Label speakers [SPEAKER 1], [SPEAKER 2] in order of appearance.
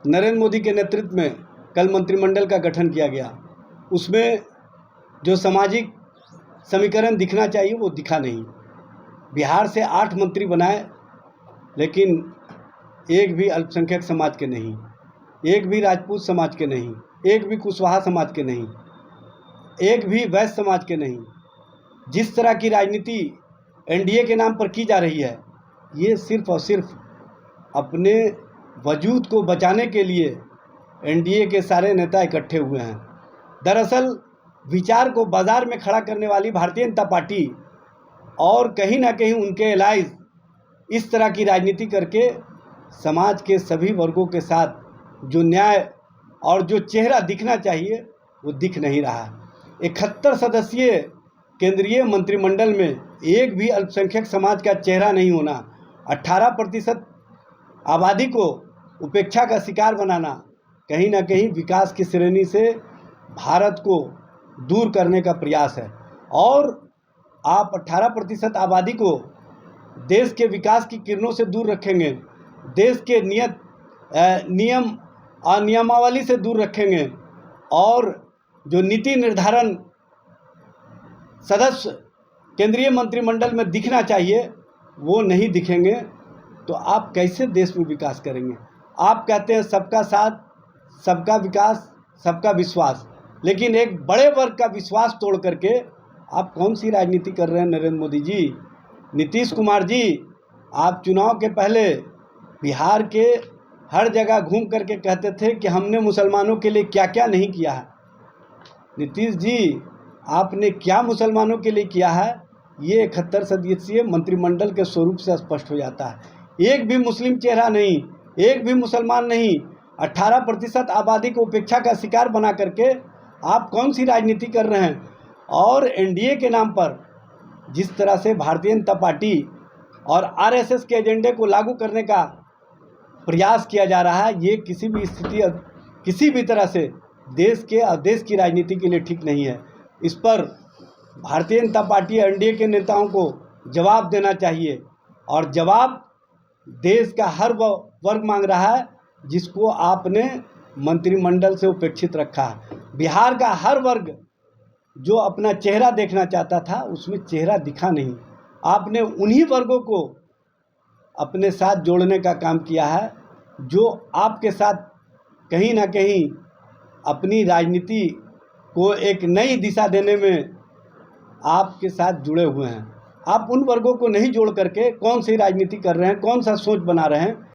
[SPEAKER 1] नरेंद्र मोदी के नेतृत्व में कल मंत्रिमंडल का गठन किया गया। उसमें जो सामाजिक समीकरण दिखना चाहिए वो दिखा नहीं। बिहार से 8 मंत्री बनाए, लेकिन एक भी अल्पसंख्यक समाज के नहीं, एक भी राजपूत समाज के नहीं, एक भी कुशवाहा समाज के नहीं, एक भी वैश्य समाज के नहीं। जिस तरह की राजनीति एनडीए के नाम पर की जा रही है, ये सिर्फ और सिर्फ अपने वजूद को बचाने के लिए एनडीए के सारे नेता इकट्ठे हुए हैं। दरअसल विचार को बाजार में खड़ा करने वाली भारतीय जनता पार्टी और कहीं ना कहीं उनके एलाइज इस तरह की राजनीति करके समाज के सभी वर्गों के साथ जो न्याय और जो चेहरा दिखना चाहिए वो दिख नहीं रहा। 71 सदस्यीय केंद्रीय मंत्रिमंडल में एक भी अल्पसंख्यक समाज का चेहरा नहीं होना, 18% आबादी को उपेक्षा का शिकार बनाना कहीं ना कहीं विकास की श्रेणी से भारत को दूर करने का प्रयास है। और आप 18% आबादी को देश के विकास की किरणों से दूर रखेंगे, देश के नियम और नियमावली से दूर रखेंगे, और जो नीति निर्धारण सदस्य केंद्रीय मंत्रिमंडल में दिखना चाहिए वो नहीं दिखेंगे, तो आप कैसे देश में विकास करेंगे? आप कहते हैं सबका साथ, सबका विकास, सबका विश्वास, लेकिन एक बड़े वर्ग का विश्वास तोड़ करके आप कौन सी राजनीति कर रहे हैं नरेंद्र मोदी जी? नीतीश कुमार जी, आप चुनाव के पहले बिहार के हर जगह घूम करके कहते थे कि हमने मुसलमानों के लिए क्या क्या नहीं किया है। नीतीश जी, आपने क्या मुसलमानों के लिए किया है, ये 71 सदस्यीय मंत्रिमंडल के स्वरूप से स्पष्ट हो जाता है। एक भी मुस्लिम चेहरा नहीं, एक भी मुसलमान नहीं, 18% आबादी को उपेक्षा का शिकार बना करके आप कौन सी राजनीति कर रहे हैं? और एनडीए के नाम पर जिस तरह से भारतीय जनता पार्टी और आरएसएस के एजेंडे को लागू करने का प्रयास किया जा रहा है, ये किसी भी स्थिति, किसी भी तरह से देश के और देश की राजनीति के लिए ठीक नहीं है। इस पर भारतीय जनता पार्टी एनडीए के नेताओं को जवाब देना चाहिए, और जवाब देश का हर वर्ग मांग रहा है जिसको आपने मंत्रिमंडल से उपेक्षित रखा है। बिहार का हर वर्ग जो अपना चेहरा देखना चाहता था उसमें चेहरा दिखा नहीं। आपने उन्हीं वर्गों को अपने साथ जोड़ने का काम किया है जो आपके साथ कहीं ना कहीं अपनी राजनीति को एक नई दिशा देने में आपके साथ जुड़े हुए हैं। आप उन वर्गों को नहीं जोड़ करके कौन सी राजनीति कर रहे हैं, कौन सा सोच बना रहे हैं?